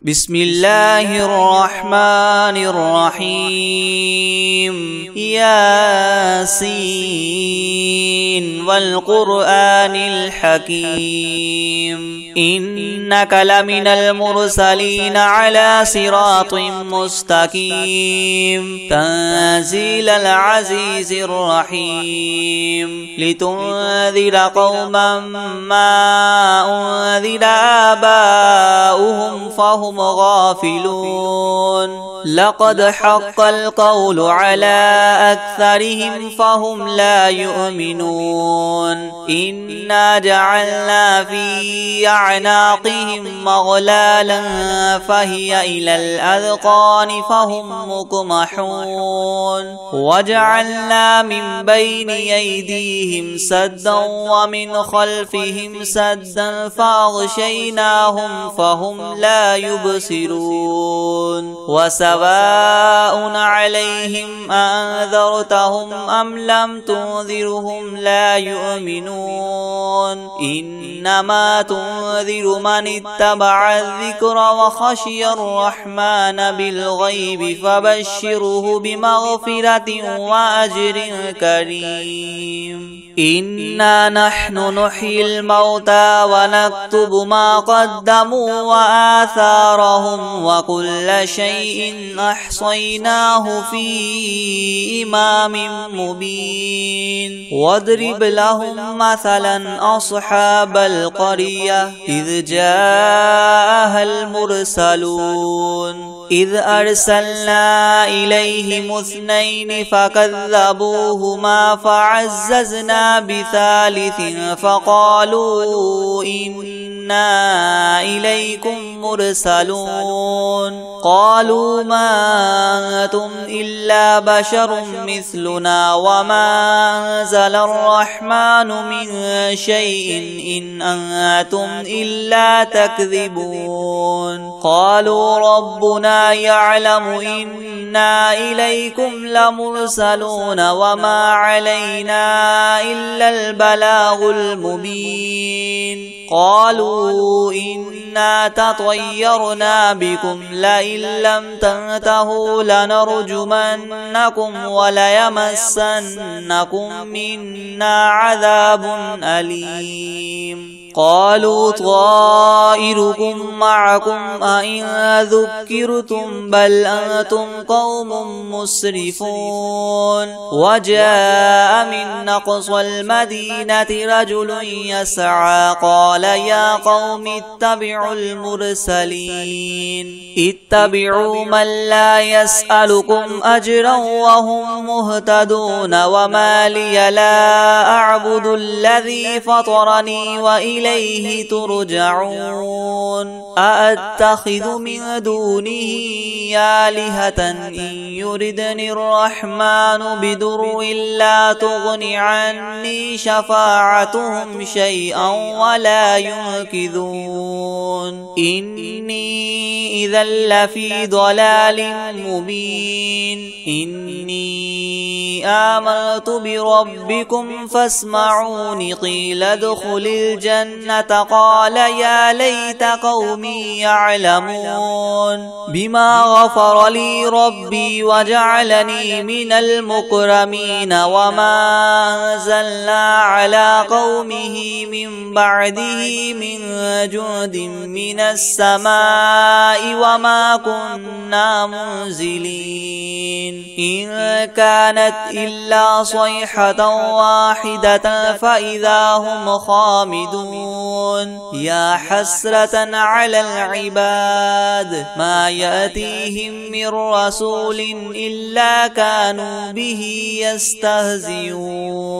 بسم الله الرحمن الرحيم ياسين والقرآن الحكيم إنك لمن المرسلين على صراط مستقيم تنزيل العزيز الرحيم لتنذر قوما ما أنذر آباؤهم فهم غافلون لقد حق القول على أكثرهم فهم لا يؤمنون إنا جعلنا في أعناقهم مغلالا فهي إلى الأذقان فهم مقمحون وجعلنا من بين أيديهم سدا ومن خلفهم سدا فأغشيناهم فهم لا يبصرون وسواء عليهم أنذرتهم أم لم تنذرهم لا يؤمنون إنما تنذر من اتبع الذكر وخشي الرحمن بالغيب فبشره بمغفرة وأجر كريم إنا نحن نحيي الموتى ونكتب ما قدموا وآثارهم وكل شيء أحصيناه في إمام مبين واضرب لهم مثلا أصحاب القرية إذ جاءها المرسلون إذ أرسلنا إليهم اثنين فكذبوهما فعززنا بثالث فقالوا إنا إليكم مرسلون قالوا ما أنتم إلا بشر مثلنا وما أنزل الرحمن من شيء إن أنتم إلا تكذبون قالوا ربنا يعلم إنا إليكم لمرسلون وما علينا إلا البلاغ المبين قالوا إنا تطيرنا بكم لئن لم تنتهوا لنرجمنكم وليمسنكم منا عذاب أليم قالوا طائركم معكم أئن ذكرتم بل أنتم قوم مسرفون وجاء من أقصى المدينة رجل يسعى قال يا قوم اتبعوا المرسلين اتبعوا من لا يسألكم أجرا وهم مهتدون وما لي لا أعبد الذي فطرني وإليه ترجعون أأتخذ من دونه آلهة إن يردني الرحمن بدر لا تغن عني شفاعتهم شيئا ولا ينقذون إني إذا لفي ضلال مبين إني آمنت بربكم فاسمعون قيل ادخل الجنة قال يا ليت قومي يعلمون بما غفر لي ربي وجعلني من المكرمين وما أنزلنا على قومه من بعده من جند من السماء وما كنا منزلين إن كانت إلا صيحة واحدة فإذا هم خامدون يا حسرة على العباد ما يأتيهم من رسول إلا كانوا به يستهزئون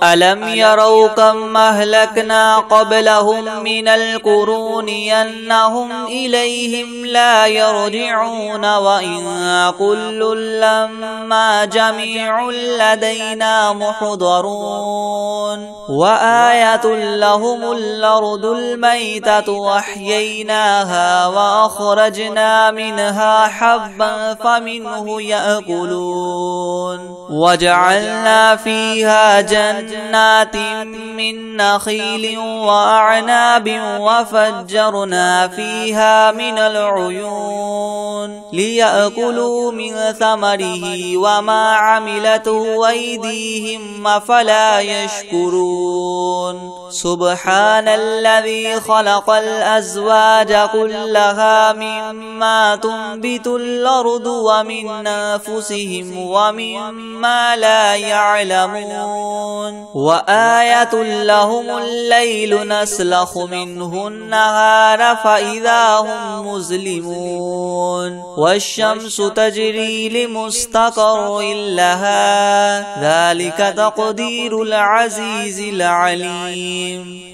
ألم يروا كم أهلكنا قبلهم من القرون أنهم إليهم لا يرجعون وإن كل لما جميع لدينا محضرون وآية لهم لهم الأرض الميتة وأحييناها وأخرجنا منها حبا فمنه يأكلون وجعلنا فيها جنات من نخيل وأعناب وفجرنا فيها من العيون ليأكلوا من ثمره وما عملته أيديهم أفلا يشكرون سبحان الذي خلق الأزواج كلها مما تنبت الأرض ومن أنفسهم ومما لا يعلمون وآية لهم الليل نسلخ منه النهار فإذا هم مظلمون والشمس تجري لمستقر لها ذلك تقدير العزيز العليم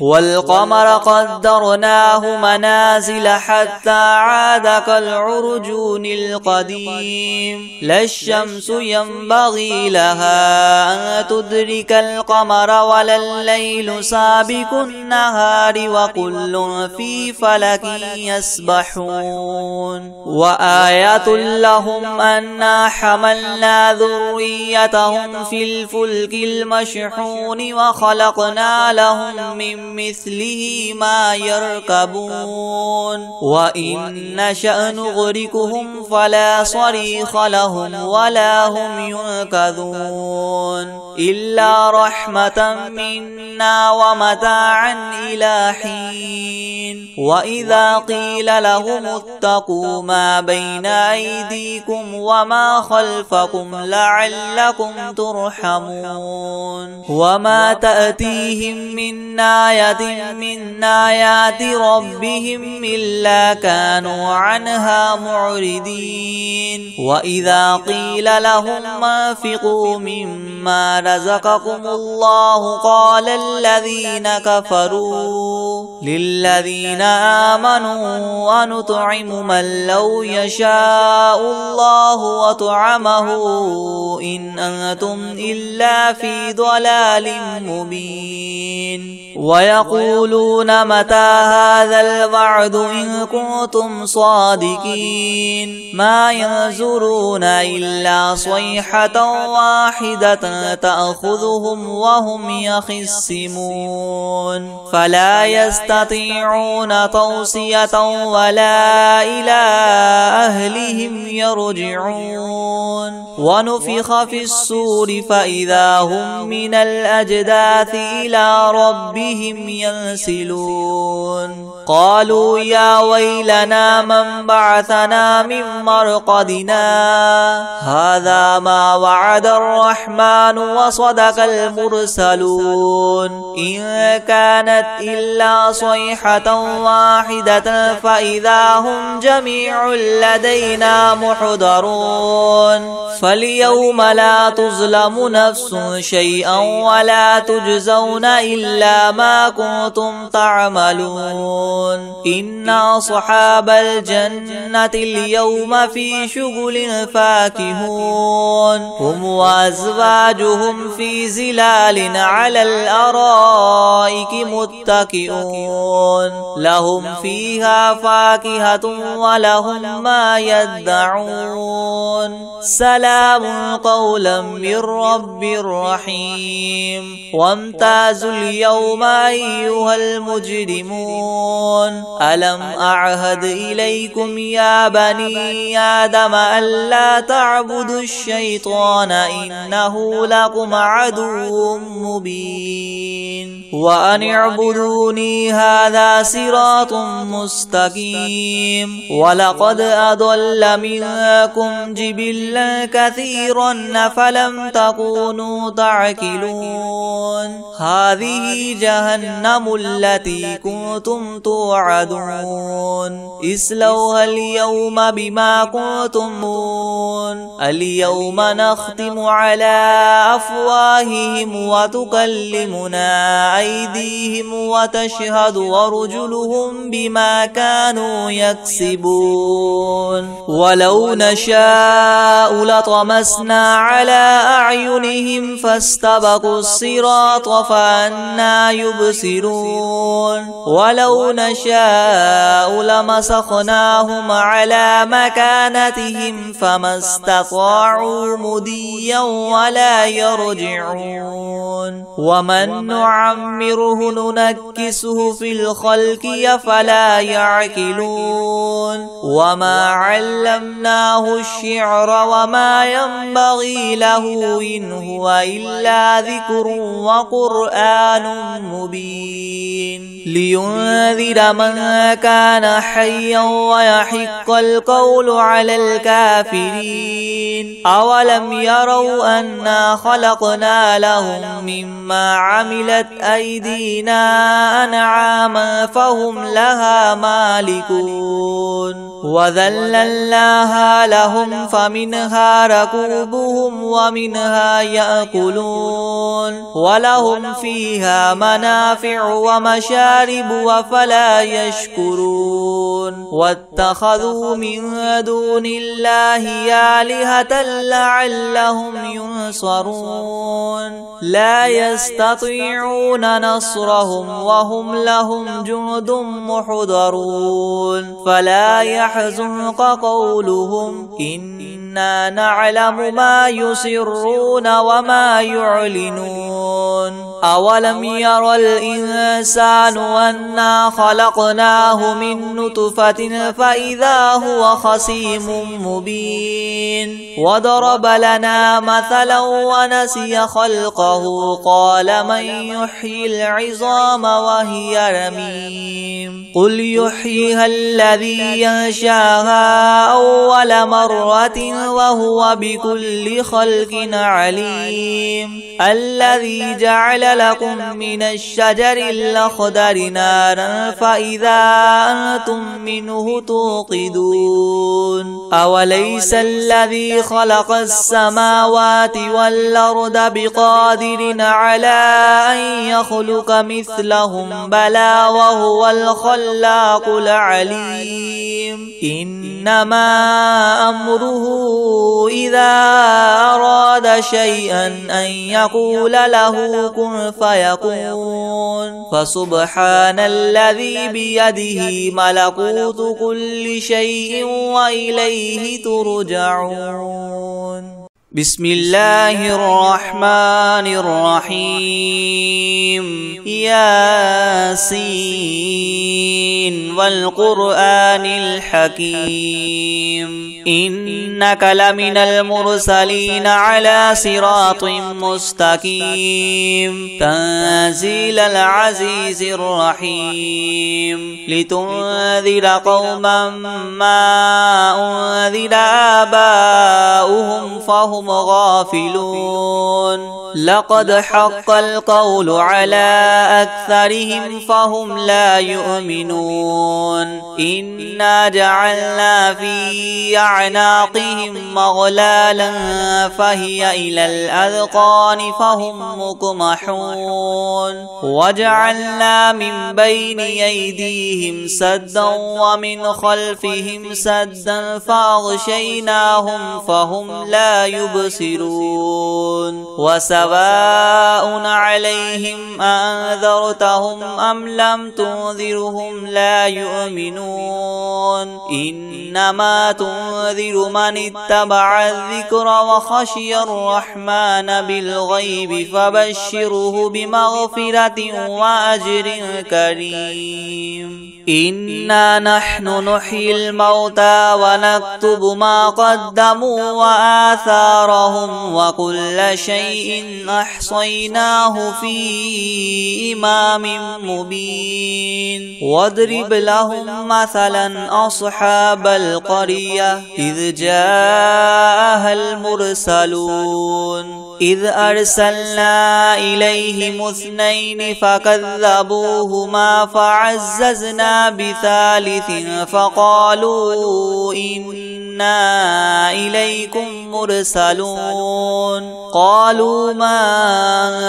والقمر قدرناه منازل حتى عاد كالعرجون القديم لا الشمس ينبغي لها أن تدرك القمر ولا الليل سابق النهار وكل في فلك يسبحون وآية لهم أنا حملنا ذريتهم في الفلك المشحون وخلقنا لهم من مثله ما يركبون وإن نشأ نغرقهم فلا صريخ لهم ولا هم ينقذون إلا رحمة منا ومتاعا إلى حين وإذا قيل لهم اتقوا ما بين أيديكم وما خلفكم لعلكم ترحمون وما تأتيهم من آية من آيات ربهم إلا كانوا عنها معرضين وإذا قيل لهم انفقوا مما رزقكم الله قال الذين كفروا للذين آمنوا أنطعم من لو يشاء الله وطعمه إن أنتم إلا في ضلال مبين ويقولون متى هذا الوعد إن كنتم صادقين ما ينظرون إلا صيحة واحدة تأخذهم وهم يخصمون فلا يستطيعون توصية ولا إلى أهلهم يرجعون ونفخ في الصور فإذا هم من الأجداث إلى ربهم ينسلون قالوا يا ويلنا من بعثنا من مرقدنا هذا ما وعد الرحمن وصدق المرسلون إن كانت إلا صيحة واحدة فإذا هم جميع لدينا محضرون فاليوم لا تظلم نفس شيئا ولا تجزون إلا ما كنتم تعملون إن أصحاب الجنة اليوم في شغل فاكهون هم وأزواجهم في زلال على الأرائك متكئون لهم فيها فاكهة ولهم ما يدعون سلام قولا من رب رحيم وامتازوا اليوم أيها المجرمون ألم أعهد إليكم يا بني آدم ألا تعبدوا الشيطان إنه لكم عدو مبين وأن اعبدوني هذا صراط مستقيم ولقد أضل منكم جبلا كثيرا فلم تكونوا تعقلون هذه جهنم التي كنتم توعدون اصلوها اليوم بما كنتم اليوم نختم على أفواههم وتكلمنا أيديهم وتشهد أرجلهم بما كانوا يكسبون ولو نشاء لطمسنا على أعينهم فاستبقوا الصراط فأنى يبصرون ولو نشاء لمسخناهم على مكانتهم فما استطاعوا مديا ولا يرجعون ومن نعمره ننكسه في الخلق أفلا يعقلون وما علمناه الشعر وما ينبغي له إن هو إلا ذكر وقرآن مبين لينذر من كان حيا ويحق القول على الكافرين أولم يروا أنا خلقنا لهم مما عملت أيدينا أنعاما فهم لها مالكون وذللناها لهم فمنها ركوبهم ومنها يأكلون ولهم فيها منافع ومشارب وفلا يشكرون واتخذوا من دون الله آلهة لعلهم ينصرون لا يستطيعون نصرهم وهم لهم جند محضرون فلا يحزنك قولهم إنا نعلم ما يسرون وما يعلنون أولم ير الإنسان أنا خلقناه من نطفة فإذا هو خصيم مبين وضرب لنا مثلا ونسي خلقه قال من يحيي العظام وهي رميم قل يحييها الذي ينشاها أول مرة وهو بكل خلق عليم الذي جعل لكم من الشجر الأخضر نارا فإذا أنتم منه توقدون أوليس الذي خلق السماوات والأرض بقادر على أن يخلق مثلهم بلى وهو الخلاق العليم إنما أمره إذا أراد شيئا أن يقول له كن فيكون فسبحان الذي بيده ملكوت كل شيء وإليه ترجعون بسم الله الرحمن الرحيم ياسين والقرآن الحكيم إنك لمن المرسلين على صراط مستقيم تنزيل العزيز الرحيم لتنذر قوما ما أنذر آباؤهم فهم غافلون لقد حق القول على أكثرهم فهم لا يؤمنون إنا جعلنا في أعناقهم مغلالا فهي إلى الأذقان فهم مقمحون وجعلنا من بين أيديهم سدا ومن خلفهم سدا فأغشيناهم فهم لا يبصرون وسواء عليهم أنذرتهم أم لم تنذرهم لا يؤمنون إنما تنذر من اتبع الذكر وخشي الرحمن بالغيب فبشره بمغفرة وأجر كريم إنا نحن نحيي الموتى ونكتب ما قدموا وآثارهم وكل شيء أحصيناه في إمام مبين واضرب لهم مثلا أصحاب القرية إذ جاءها المرسلون إذ أرسلنا إليهم 2 فكذبوهما فعززنا بثالث فقالوا إنا إليكم مرسلون قالوا ما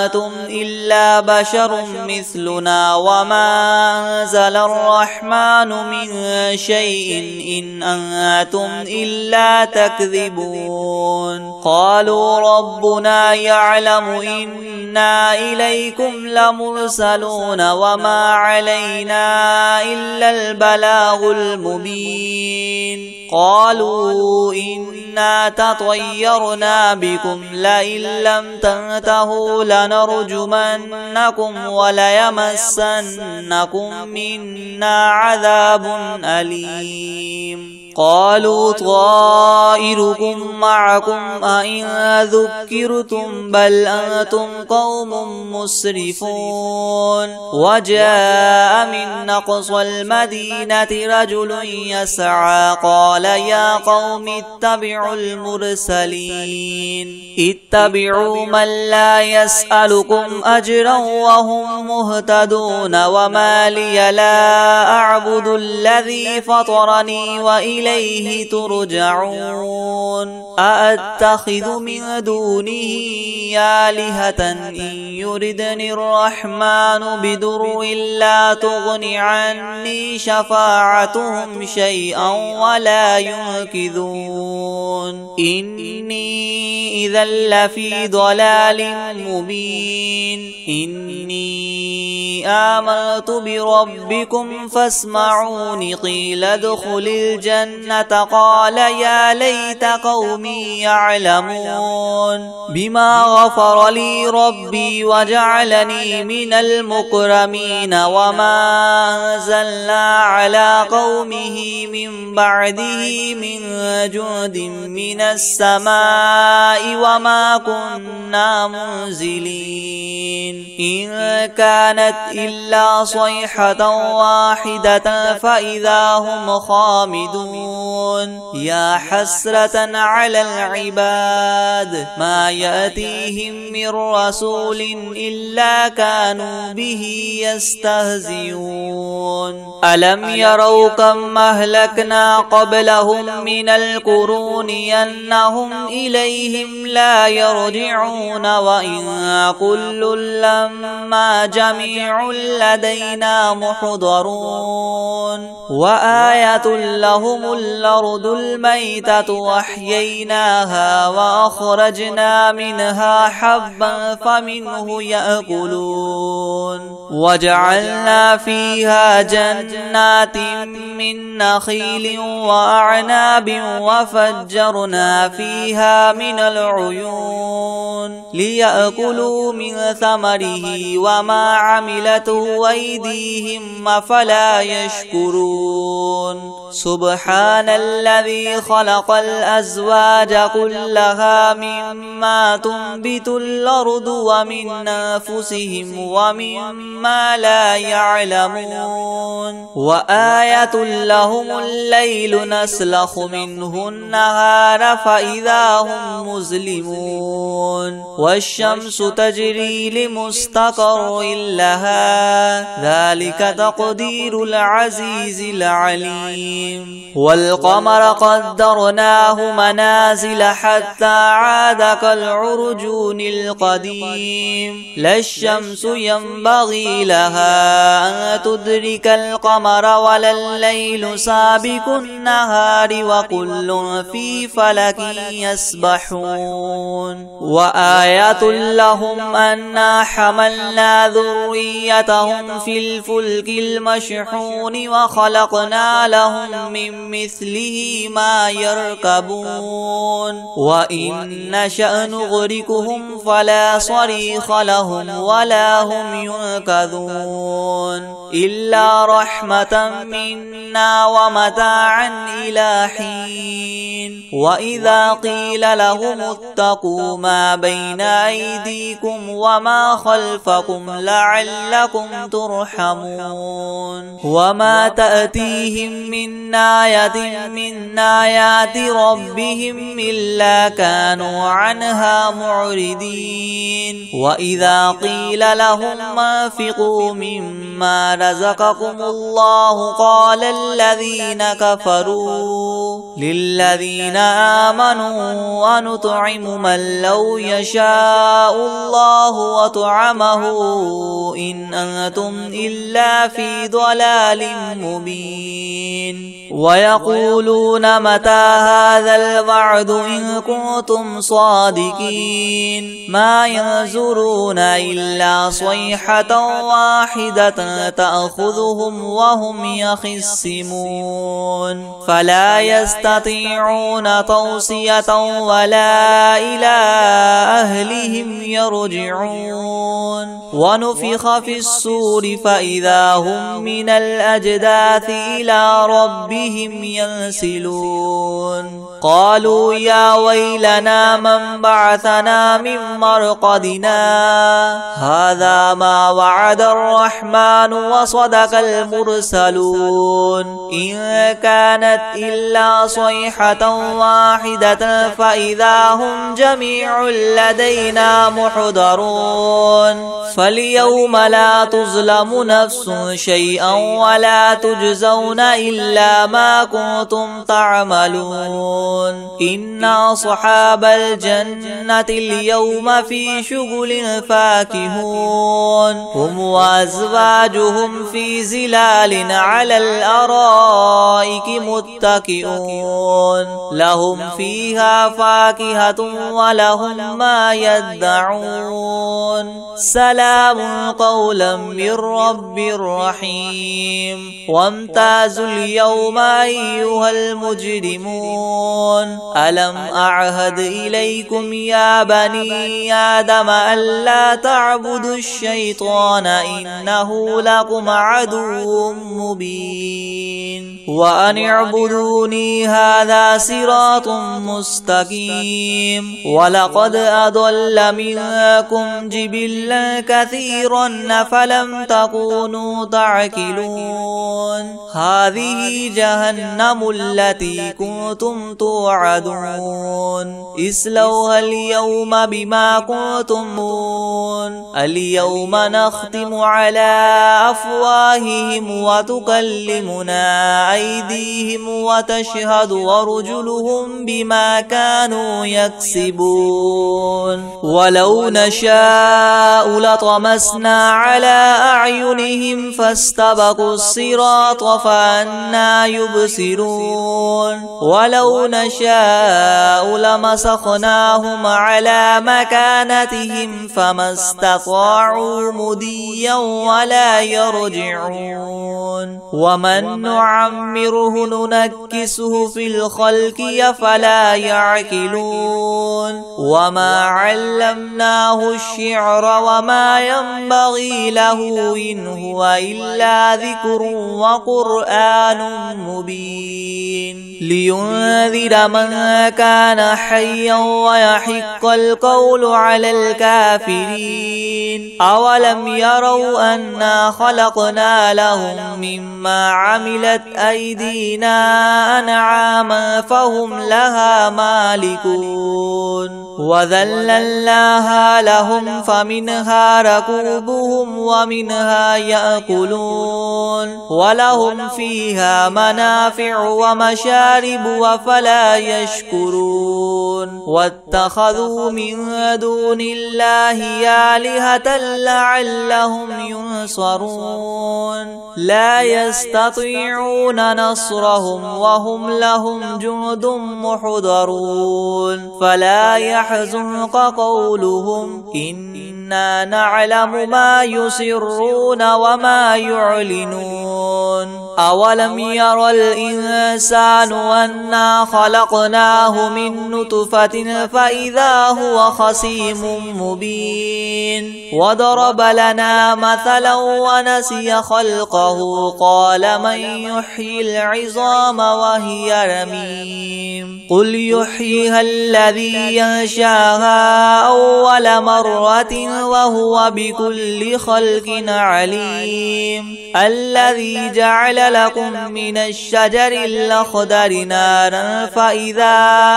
أنتم إلا بشر مثلنا وما أنزل الرحمن من شيء إن أنتم إلا تكذبون قالوا ربنا يعلم إنا إليكم لمرسلون وما علينا إلا البلاغ المبين قالوا إنا تطيرنا بكم لئن لم تنتهوا لنرجمنكم وليمسنكم منا عذاب أليم قالوا طائركم معكم أئن ذكرتم بل أنتم قوم مسرفون وجاء من أقصى المدينة رجل يسعى قال يا قوم اتبعوا المرسلين اتبعوا من لا يسألكم أجرا وهم مهتدون وما لي لا أعبد الذي فطرني وإليه ترجعون أأتخذ من دونه آلهة إن يردني الرحمن بدر لا تغن عني شفاعتهم شيئا ولا ينقذون إني إذا لفي ضلال مبين إني آمنت بربكم فاسمعون قيل ادخل الجنة قال يا ليت قومي يعلمون بما غفر لي ربي وجعلني من المكرمين وما أنزلنا على قومه من بعده من جند من السماء وما كنا منزلين إن كانت إلا صيحة واحدة فإذا هم خامدون يا حسرة على العباد ما يأتيهم من رسول إلا كانوا به يستهزئون ألم يروا كم أهلكنا قبلهم من القرون أنهم إليهم لا يرجعون وإن كل لما جميع لدينا محضرون وآية لهم الأرض الميتة وأحييناها وأخرجنا منها حبا فمنه يأكلون وجعلنا فيها جنات من نخيل وأعناب وفجرنا فيها من العيون ليأكلوا من ثمره وما عملته أيديهم أفلا يشكرون سبحان الذي خلق الأزواج كلها مما تنبت الأرض ومن أنفسهم ومما لا يعلمون وآية لهم الليل نسلخ منه النهار فإذا هم مظلمون والشمس تجري لمستقر لها ذلك تقدير العزيز العليم والقمر قدرناه منازل حتى عاد كالعرجون القديم لا الشمس ينبغي لها أن تدرك القمر ولا الليل سابق النهار وكل في فلك يسبحون وآية لهم أنا حملنا ذريتهم في الفلك المشحون وخلقنا لهم من مثله ما يركبون وإن نشأ نغرقهم فلا صريخ لهم ولا هم ينقذون إلا رحمة منا ومتاعا إلى حين. وإذا قيل لهم اتقوا ما بين أيديكم وما خلفكم لعلكم ترحمون. وما تأتيهم من آية من آيات ربهم إلا كانوا عنها معرضين. وإذا قيل لهم انفقوا مما رزقكم الله قال الذين كفروا للذين آمنوا أنطعم من لو يشاء الله وطعمه إن أنتم إلا في ضلال مبين. ويقولون متى هذا الوعد إن كنتم صادقين ما ينظرون إلا صيحة واحدة تأخذهم وهم يخصمون فلا يستطيعون توصية ولا إلى أهلهم يرجعون. ونفخ في الصور فإذا هم من الأجداث إلى ربهم ينسلون. قالوا يا ويلنا من بعثنا من مرقدنا هذا ما وعد الرحمن وصدق المرسلون إن كانت إلا صيحة واحدة فإذا هم جميع لدينا محضرون. فاليوم لا تظلم نفس شيئا ولا تجزون إلا ما كنتم تعملون. إن أصحاب الجنة اليوم في شغل فاكهون هم وأزواجهم في زلال على الأرائك متكئون لهم فيها فاكهة ولهم ما يدعون. سلام قولا من رب رحيم. وامتازوا اليوم أيها المجرمون ألم أعهد إليكم يا بني آدم ألا تعبدوا الشيطان إنه لكم عدو مبين. وأن اعبدوني هذا صراط مستقيم. ولقد أضل منكم جبلا كثيرا فلم تكونوا تعقلون. هذه جهنم التي كنتم توعدون اصلوها اليوم بما كنتم اليوم نختم على أفواههم وتكلمنا أيديهم وتشهد أرجلهم بما كانوا يكسبون. ولو نشاء لطمسنا على أعينهم فاستبقوا الصراط فأنى يبصرون. ولو نشاء لمسخناهم على مكانتهم فما استطاعوا مديا ولا يرجعون. ومن نعمره ننكسه في الخلق أفلا يعقلون. وما علمناه الشعر وما ينبغي له إن هو إلا ذكر وقرآن مبين. لينذر من كان حيا ويحق القول على الكافرين. أولم يروا أنا خلقنا لهم مما عملت أيدينا أنعاما فهم لها مالكون. وذللناها لهم فمنها ركوبهم ومنها يأكلون ولهم فيها منافع ومشارب وفلا يشكرون. واتخذوا من دون الله آلهة لعلهم ينصرون. لا يستطيعون نصرهم وهم لهم جند محضرون. فلا يحزنك قولهم إنا نعلم ما يسرون وما يعلنون. أولم ير الإنسان أنا خلقناه من نطفة فإذا هو خصيم مبين وضرب لنا مثلا ونسي خلقه قال من يحيي العظام وهي رميم قل يحييها الذي ينشاها أول مرة وهو بكل خلق عليم الذي جعل لكم من الشجر الأخضر نارا فإذا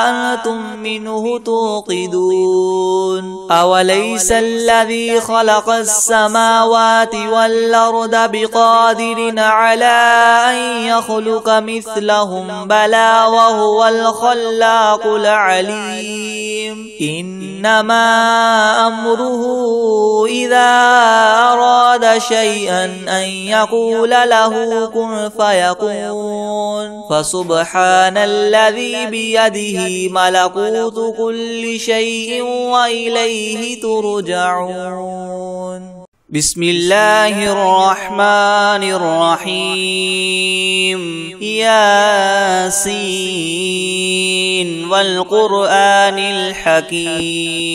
أنتم منه توقدون أوليس الذي خلق السماوات والأرض بقادر على أن يخلق مثلهم بلى وهو الخلاق العليم إنما أمره إذا أراد شيئا أن يقول له كن فيكون فسبحان الذي بيده ملكوت كل شيء وإليه ترجعون بسم الله الرحمن الرحيم ياسين والقرآن الحكيم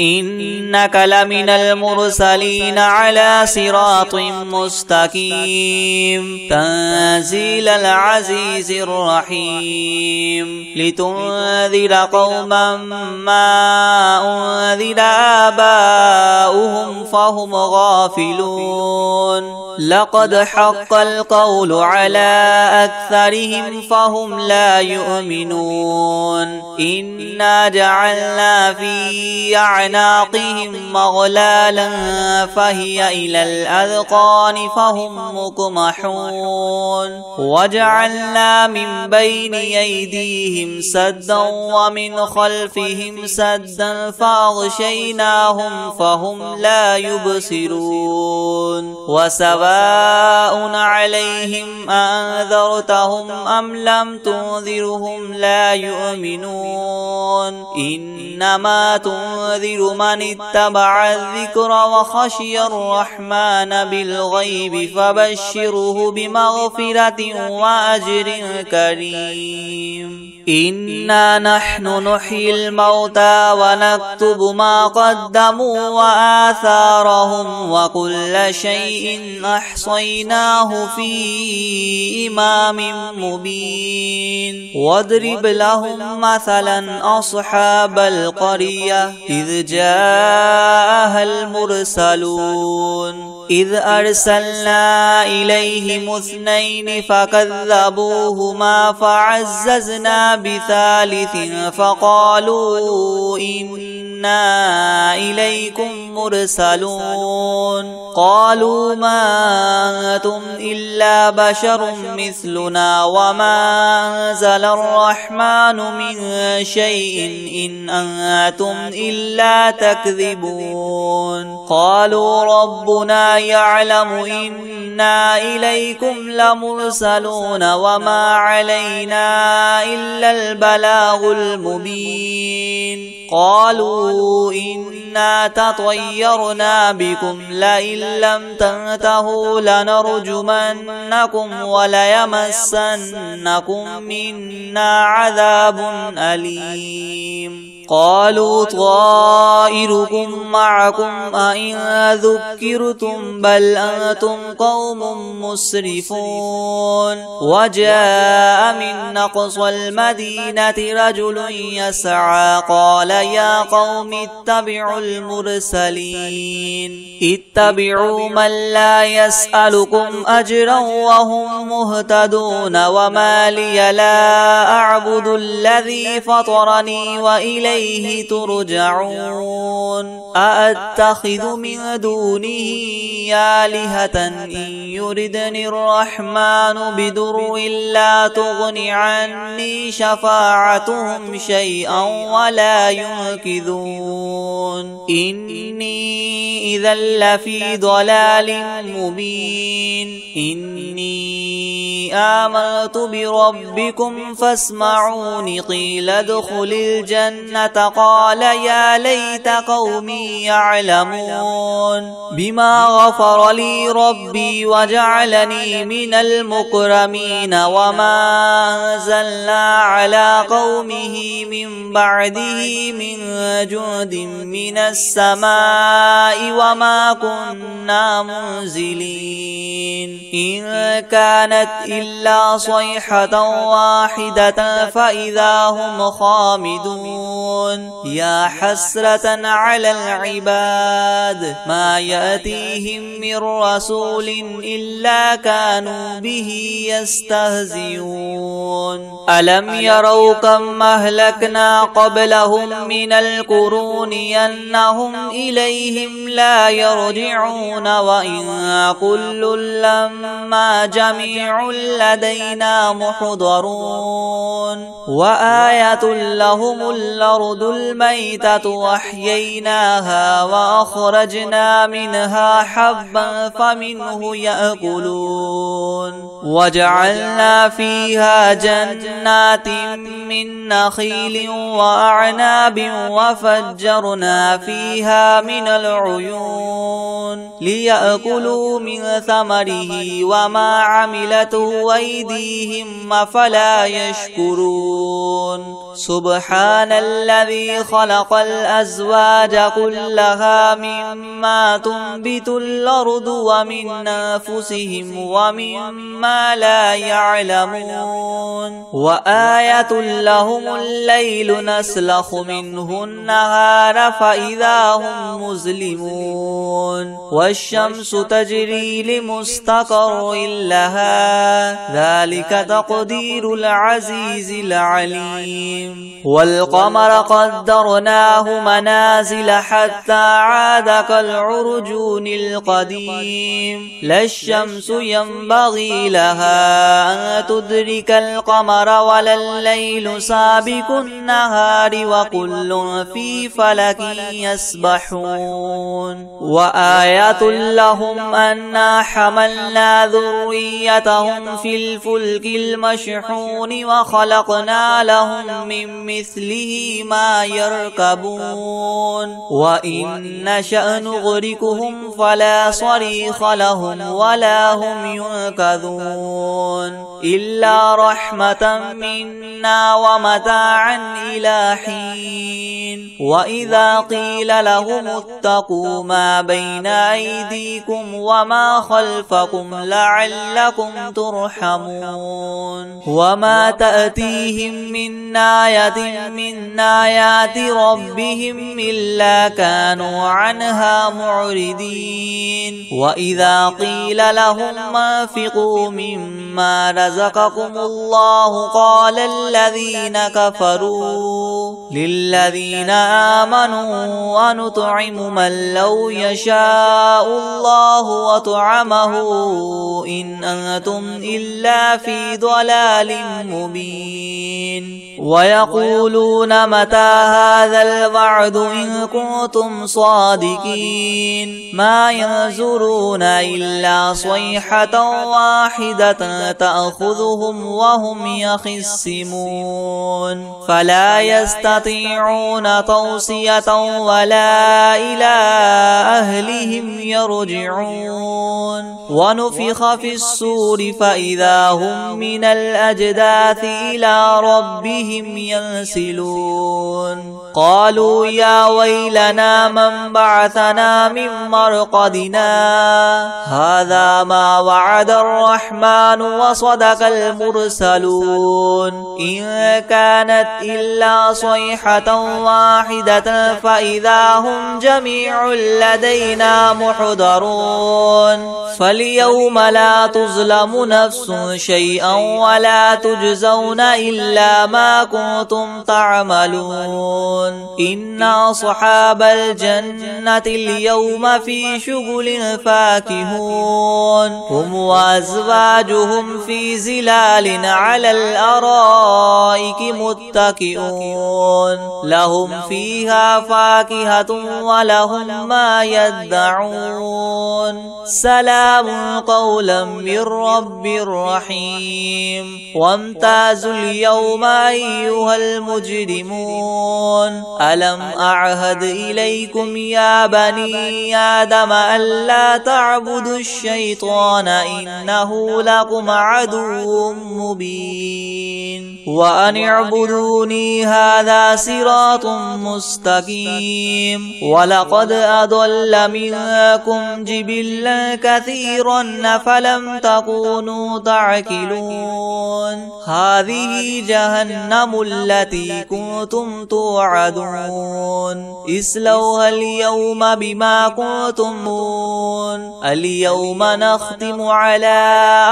إنك لمن المرسلين على صراط مستقيم تنزيل العزيز الرحيم لتنذر قوما ما أنذر آباؤهم فهم غافلون لقد حق القول على أكثرهم فهم لا يؤمنون إنا جعلنا في أعناقهم مغلالا فهي إلى الأذقان فهم مقمحون وجعلنا من بين أيديهم سدا ومن خلفهم سدا فأغشيناهم فهم لا يبصرون وسواء عليهم أنذرتهم أم لم تنذرهم لا يؤمنون إنما تنذر من اتبع الذكر وخشي الرحمن بالغيب فبشره بمغفرة وأجر كريم إنا نحن نحيي الموتى ونكتب ما قدموا وآثارهم وكل شيء أحصيناه في إمام مبين واضرب لهم مثلا أصحاب القرية إذ جاءها المرسلون إذ أرسلنا إليهم اثنين فكذبوهما فعززنا بثالث فقالوا إنا إليكم مرسلون قالوا ما أنتم إلا بشر مثلنا وما أنزل الرحمن من شيء إن أنتم إلا تكذبون قالوا ربنا يعلم إنا إليكم لمرسلون وما علينا إلا البلاغ المبين قالوا إنا تطيرنا بكم لئن لم تنتهوا لنرجمنكم وليمسنكم منا عذاب أليم قالوا طائركم معكم أئن ذكرتم بل أنتم قوم مسرفون وجاء من أقصى المدينة رجل يسعى قال يا قوم اتبعوا المرسلين اتبعوا من لا يسألكم أجرا وهم مهتدون وما لي لا أعبد الذي فطرني وإليه ترجعون أأتخذ من دونه آلهة إن يردني الرحمن بضر لا تغن عني شفاعتهم شيئا ولا ينقذون إني إذا لفي ضلال مبين إني آمنت بربكم فاسمعون قيل ادخل الجنة الجنة قال يا ليت قومي يعلمون بما غفر لي ربي وجعلني من المكرمين وما أنزلنا على قومه من بعده من جند من السماء وما كنا منزلين إن كانت إلا صيحة واحدة فإذا هم خامدون يا حسرة على العباد ما يأتيهم من رسول إلا كانوا به يستهزئون ألم يروا كم أهلكنا قبلهم من القرون أنهم إليهم لا يرجعون وإن كل لما جميع لدينا محضرون وآية لهم الأرض الميتة وأحييناها وأخرجنا منها حبا فمنه يأكلون وجعلنا فيها جنات من نخيل وأعناب وفجرنا فيها من العيون ليأكلوا من ثمره وما عملته أيديهم أفلا يشكرون سبحان الذي خلق الأزواج كلها مما تنبت الأرض ومن أنفسهم ومما لا يعلمون وآية لهم الليل نسلخ منه النهار فإذا هم مظلمون والشمس تجري لمستقر لها ذلك تقدير العزيز العليم والقمر قدرناه منازل حتى عاد كالعرجون القديم لا الشمس ينبغي لها أن تدرك القمر ولا الليل سابق النهار وكل في فلك يسبحون وآية لهم أنا حملنا ذريتهم في الفلك المشحون وخلقنا لهم من مثله ما يركبون وإن نشأ نغرقهم فلا صريخ لهم ولا هم ينقذون إلا رحمة منا ومتاعا إلى حين وإذا قيل لهم اتقوا ما بين أيديكم وما خلفكم لعلكم ترحمون وما تأتيهم من آية من آيات ربهم إلا كانوا عنها معرضين وإذا قيل لهم انفقوا مما رزقكم الله قال الذين كفروا للذين آمنوا ونطعم من لو يشاء الله وطعمه إن أنتم إلا في ضلال مبين ويقولون متى هذا الوعد إن كنتم صادقين ما ينظرون إلا صيحة واحدة تأخذهم وهم يخصمون فلا يستطيعون توصية ولا إلى أهلهم يرجعون ونفخ في الصور فإذا هم من الأجداث إلى ربهم ينسلون قالوا يا ويلنا من بعثنا من مرقدنا هذا ما وعد الرحمن وصدق المرسلون إن كانت إلا صيحة واحدة فإذا هم جميع لدينا محضرون فاليوم لا تظلم نفس شيئا ولا تجزون إلا ما كنتم تعملون إن أصحاب الجنة اليوم في شغل فاكهون هم وأزواجهم في زلال على الأرائك متكئون لهم فيها فاكهة ولهم ما يدعون سلام قولا من رب رحيم وامتازوا اليوم أيها المجرمون ألم أعهد إليكم يا بني آدم ألا تعبدوا الشيطان إنه لكم عدو مبين وأن اعبدوني هذا صراط مستقيم ولقد أضل منكم جبلا كثيرا فلم تكونوا تعقلون هذه جهنم التي كنتم توعدون اصلوها اليوم بما كنتم اليوم نختم على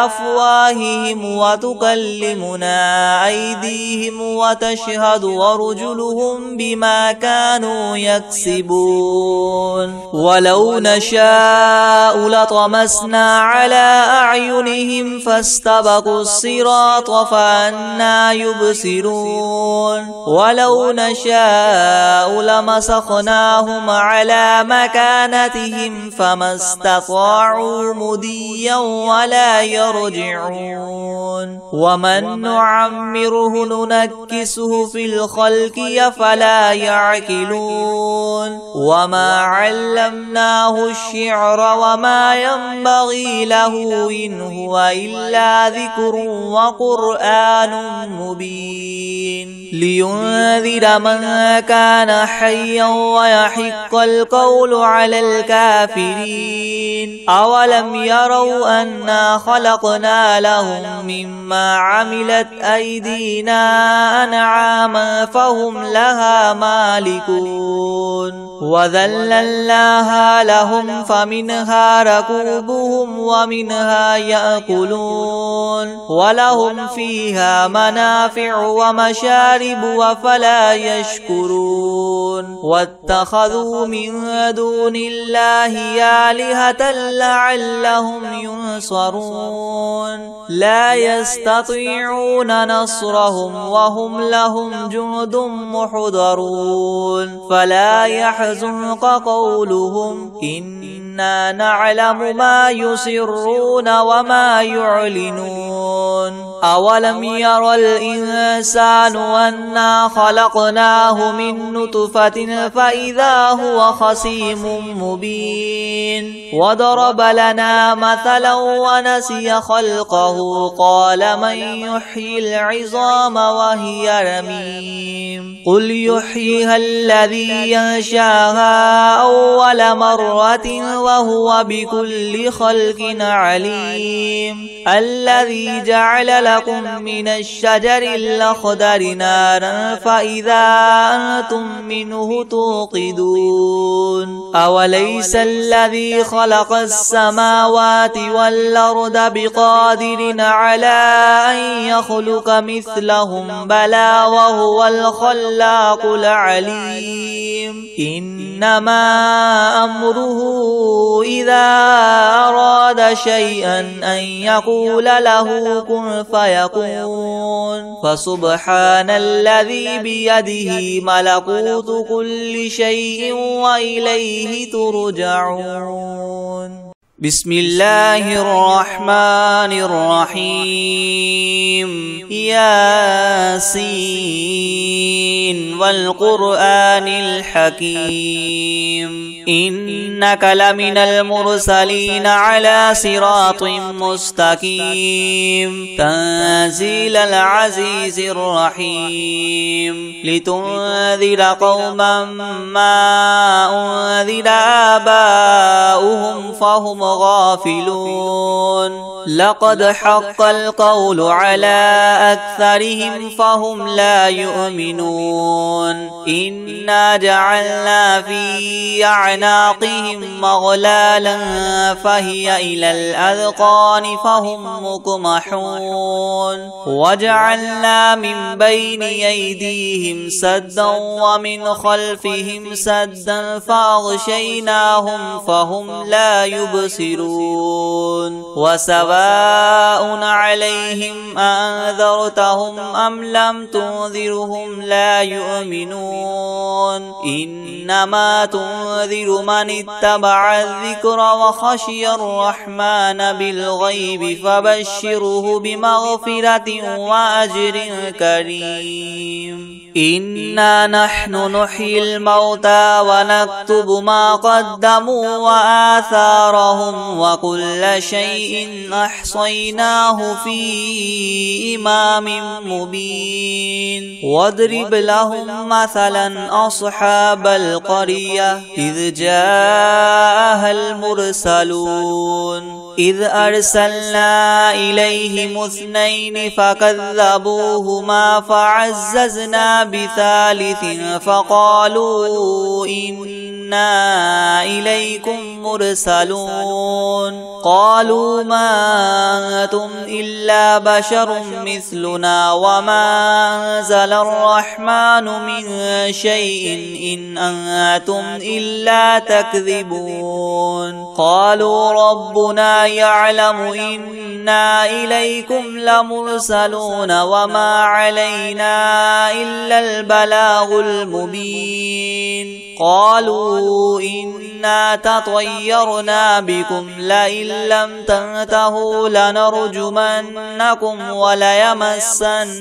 أفواههم وتكلمنا أيديهم وتشهد أرجلهم بما كانوا يكسبون ولو نشاء لطمسنا على أعينهم فاستبقوا الصراط فأنى يبصرون ولو نشاء لمسخناهم على مكانتهم فما استطاعوا مديا ولا يرجعون ومن نعمره ننكسه في الخلق فلا يعقلون وما علمناه الشعر وما ينبغي له إن هو إلا ذكر وقرآن مبين لينذر من كان حيا ويحق القول على الكافرين أولم يروا أنا خلقنا لهم مما عملت أيدينا أنعاما فهم لها مالكون وذللناها لهم فمنها ركوبهم ومنها يأكلون ولهم فيها منافع ومشارب وفلا يشكرون واتخذوا من دون الله آلهة لعلهم ينصرون لا يستطيعون نصرهم وهم لهم جند محضرون فلا يحزنك قولهم إنا نعلم ما يسرون وما يعلنون أولم ير الإنسان أنا خلقناه من نطفة فإذا هو خصيم مبين وضرب لنا مثلا ونسي خلقه قال من يحيي العظام وهي رميم قل يحييها الذي ينشاها أول مرة وهو بكل خلق عليم الذي جعل لكم من الشجر الأخضر نارا فإذا أنتم منه توقدون أوليس الذي خلق السماوات والأرض بقادر على أن يخلق مثلهم بلى وهو الخلاق العليم إنما أمره إذا أراد شيئا أن يقول له كن فيكون فسبحان الذي بيده ملكوت كل شيء وإليه ترجعون بسم الله الرحمن الرحيم ياسين والقرآن الحكيم إنك لمن المرسلين على صراط مستقيم تنزيل العزيز الرحيم لتنذر قوما ما أنذر آباؤهم فهم غافلون لقد حق القول على أكثرهم فهم لا يؤمنون إنا جعلنا في أعناقهم مغلالا فهي إلى الأذقان فهم مقمحون وجعلنا من بين أيديهم سدا ومن خلفهم سدا فأغشيناهم فهم لا يبصرون وسواء عليهم أنذرتهم أم لم تنذرهم لا يؤمنون يؤمنون إنما تنذر من اتبع الذكر وخشي الرحمن بالغيب فبشره بمغفرة وأجر كريم إنا نحن نحيي الموتى ونكتب ما قدموا وآثارهم وكل شيء أحصيناه في إمام مبين واضرب لهم مثلا أصحاب القرية إذ جاءها المرسلون إذ أرسلنا إليهم 2 فكذبوهما فعززنا بثالث فقالوا إنا إليكم مرسلون قالوا ما أنتم إلا بشر مثلنا وما أنزل الرحمن من شيء إن أنتم إلا تكذبون قالوا ربنا يعلم إنا إليكم لمرسلون وما علينا إلا البلاغ المبين قالوا إنا تطيرنا بكم لئن لم تنتهوا لنرجمنكم وليمسنكم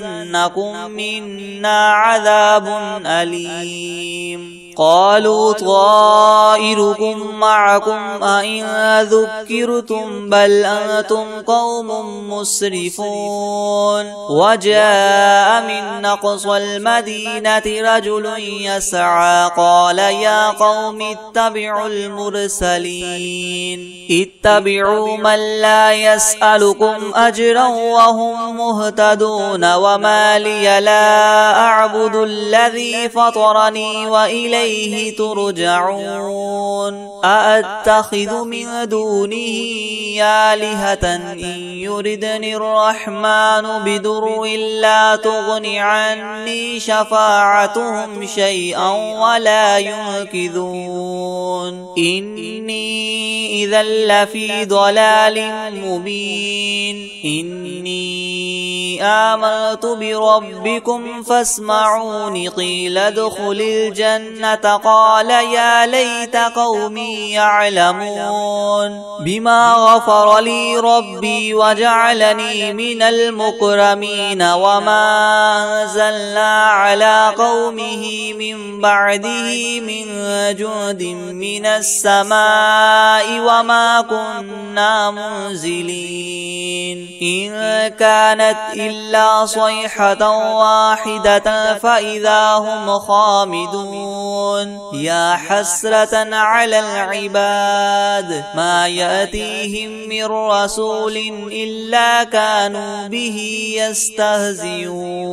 منا عذاب أليم قالوا طائركم معكم أئن ذكرتم بل أنتم قوم مسرفون وجاء من أقصى المدينة رجل يسعى قال يا قوم اتبعوا المرسلين اتبعوا من لا يسألكم أجرا وهم مهتدون وما لي لا أعبد الذي فطرني وإليه ترجعون أأتخذ من دونه آلهة إن يردني الرحمن بضر لا تغن عني شفاعتهم شيئا ولا ينقذون إني إذا لفي ضلال مبين إني آمنت بربكم فاسمعون قيل ادخل الجنة قال يا ليت قومي يعلمون بما غفر لي ربي وجعلني من المكرمين وما أنزلنا على قومه من بعده من جند من السماء وما كنا منزلين إن كانت إلا صيحة واحدة فإذا هم خامدون يا حسرة على العباد ما يأتيهم من رسول إلا كانوا به يستهزئون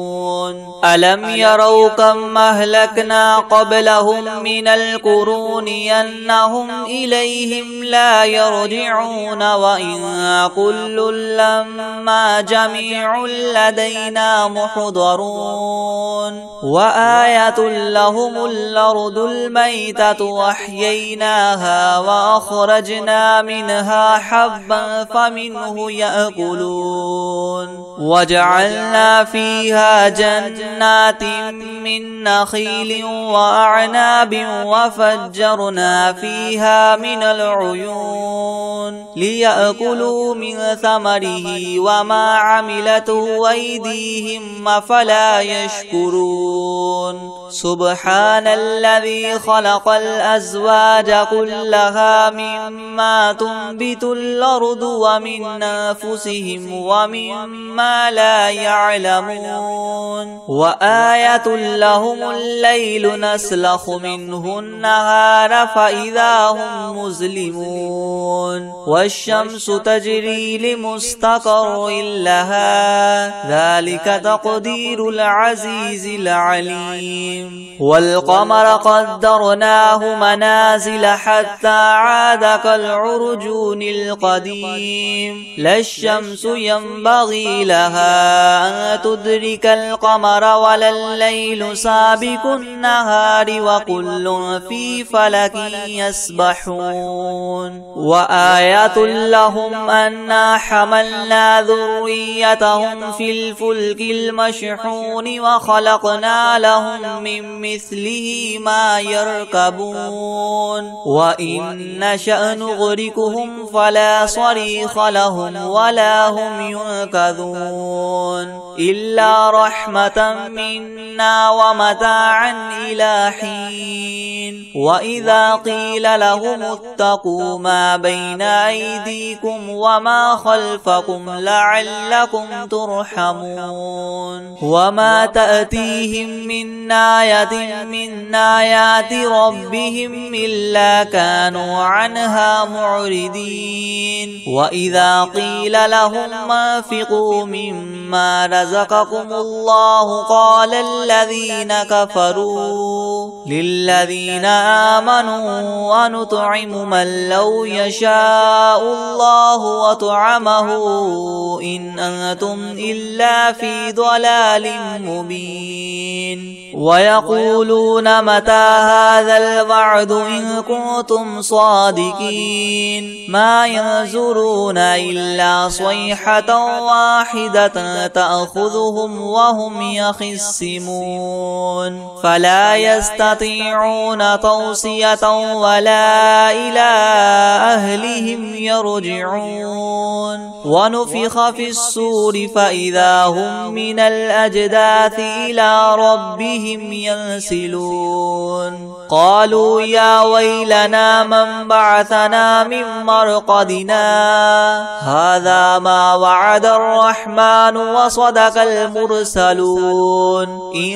ألم يروا كم أهلكنا قبلهم من القرون أنهم إليهم لا يرجعون وإن كل لما جميع لدينا محضرون وآية لهم الأرض الميتة وأحييناها وأخرجنا منها حبا فمنه يأكلون وجعلنا فيها جنات من نخيل وأعناب وفجرنا فيها من العيون ليأكلوا من ثمره وما عملته أيديهم أفلا يشكرون سبحان الذي خلق الأزواج كلها مما تنبت الأرض ومن أنفسهم ومما لا يعلمون وآية لهم الليل نسلخ منه النهار فإذا هم مظلمون والشمس تجري لمستقر لها ذلك تقدير العزيز العليم والقمر قدرناه منازل حتى عاد كالعرجون القديم لا الشمس ينبغي لها أن تدرك القمر ولا الليل سابق النهار وكل في فلك يسبحون وآية لهم أنا حملنا ذريتهم في الفلك المشحون وخلقنا لهم من مثله ما يركبون وإن نشأ نغرقهم فلا صريخ لهم ولا هم ينقذون إلا رحمة منا ومتاعا إلى حين وإذا قيل لهم اتقوا ما بين أيديكم وما خلفكم لعلكم ترحمون وما تأتيهم من آية من آيات ربهم إلا كانوا عنها معرضين وإذا قيل لهم انفقوا مما رزقكم الله قال الذين كفروا للذين آمنوا أنطعم من لو يشاء الله وطعمه إن أنتم إلا في ضلال مبين ويقولون متى هذا الوعد إن كنتم صادقين ما ينظرون إلا صيحة واحدة تأخذهم وهم يخصمون فلا يستطيعون توصية ولا إلى أهلهم يرجعون ونفخ في الصور فإذا هم من الأجداث إلى ربهم ينسلون قالوا يا ويلنا من بعثنا من مرقدنا هذا ما وعد الرحمن وصدق المرسلون إن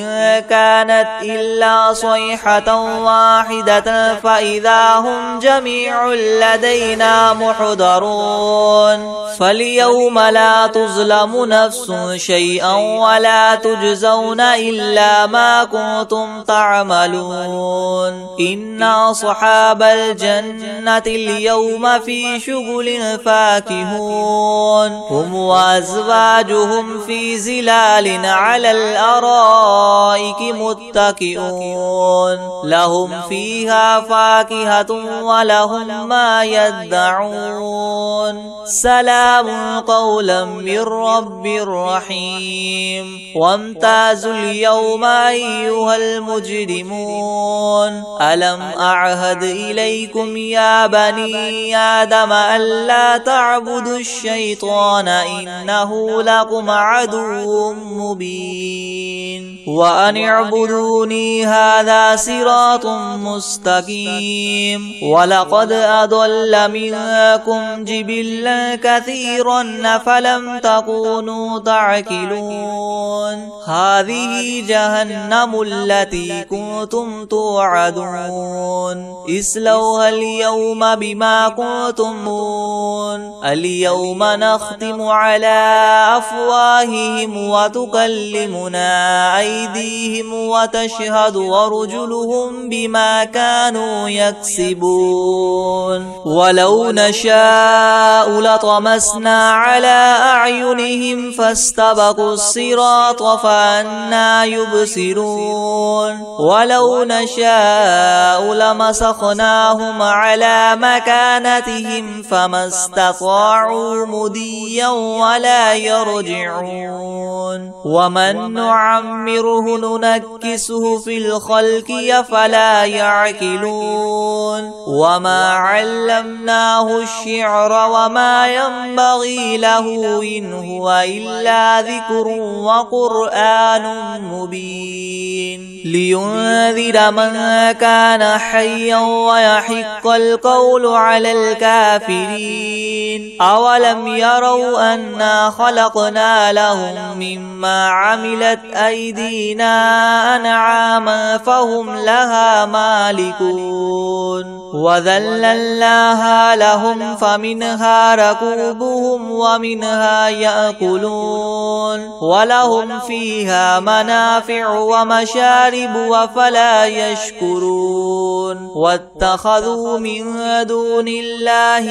كانت إلا صيحة واحدة فإذا هم جميع لدينا محضرون فاليوم لا تظلم نفس شيئا ولا تجزون إلا ما كنتم تعملون إن أصحاب الجنة اليوم في شغل فاكهون هم وأزواجهم في زلال على الأرائك متكئون لهم فيها فاكهة ولهم ما يدعون سلام قولا من رب رحيم وامتازوا اليوم أيها المجرمون ألم أعهد إليكم يا بني آدم ألا تعبدوا الشيطان إنه لكم عدو مبين وأن اعبدوني هذا صراط مستقيم ولقد أضل منكم جبلا كثيرا فلم تكونوا تعقلون هذه جهنم التي كنتم توعدون اصلوها اليوم بما كنتم اليوم نختم على أفواههم وتكلمنا أيديهم وتشهد أرجلهم بما كانوا يكسبون ولو نشاء لطمسنا على أعينهم فاستبقوا الصراط فأنى يبصرون ولو نشاء لمسخناهم على مكانتهم فما استطاعوا مديا ولا يرجعون ومن نعمره ننكسه في الخلق أفلا يعقلون وما علمناه الشعر وما ينبغي له إن هو إلا ذكر وقرآن مبين لينذر من كان حيا ويحق القول على الكافرين أولم يروا أنا خلقنا لهم مما عملت أيدينا أنعاما فهم لها مالكون وذللناها لهم فمنها ركوبهم ومنها يأكلون ولهم فيها منافع ومشارب وفلا يشكرون واتخذوا من دون الله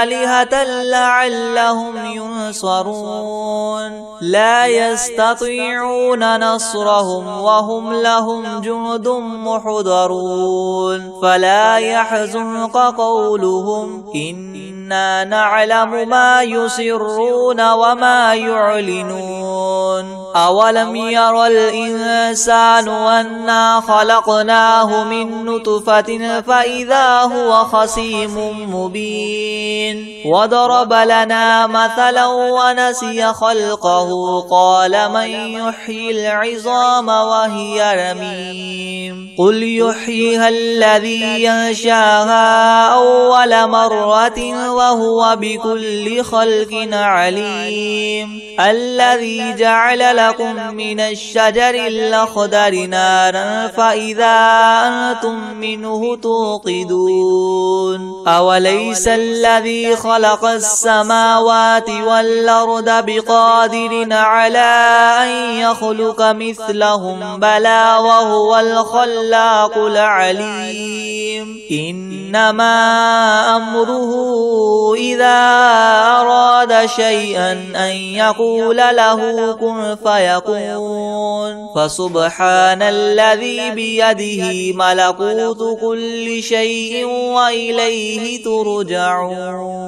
آلهة لعلهم ينصرون لا يستطيعون نصرهم وهم لهم جند محضرون فلا يحزنك قولهم إن إنا نعلم ما يسرون وما يعلنون أولم ير الإنسان أنا خلقناه من نطفة فإذا هو خصيم مبين وضرب لنا مثلا ونسي خلقه قال من يحيي العظام وهي رميم قل يحييها الذي ينشاها أول مرة وهو بكل خلق عليم الذي جعل لكم من الشجر الأخضر نارا فإذا أنتم منه توقدون أوليس الذي خلق السماوات والأرض بقادر على أن يخلق مثلهم بلى وهو الخلاق العليم إنما أمره إذا أراد شيئا أن يقول له كن فيكون فسبحان الذي بيده ملكوت كل شيء وإليه ترجعون.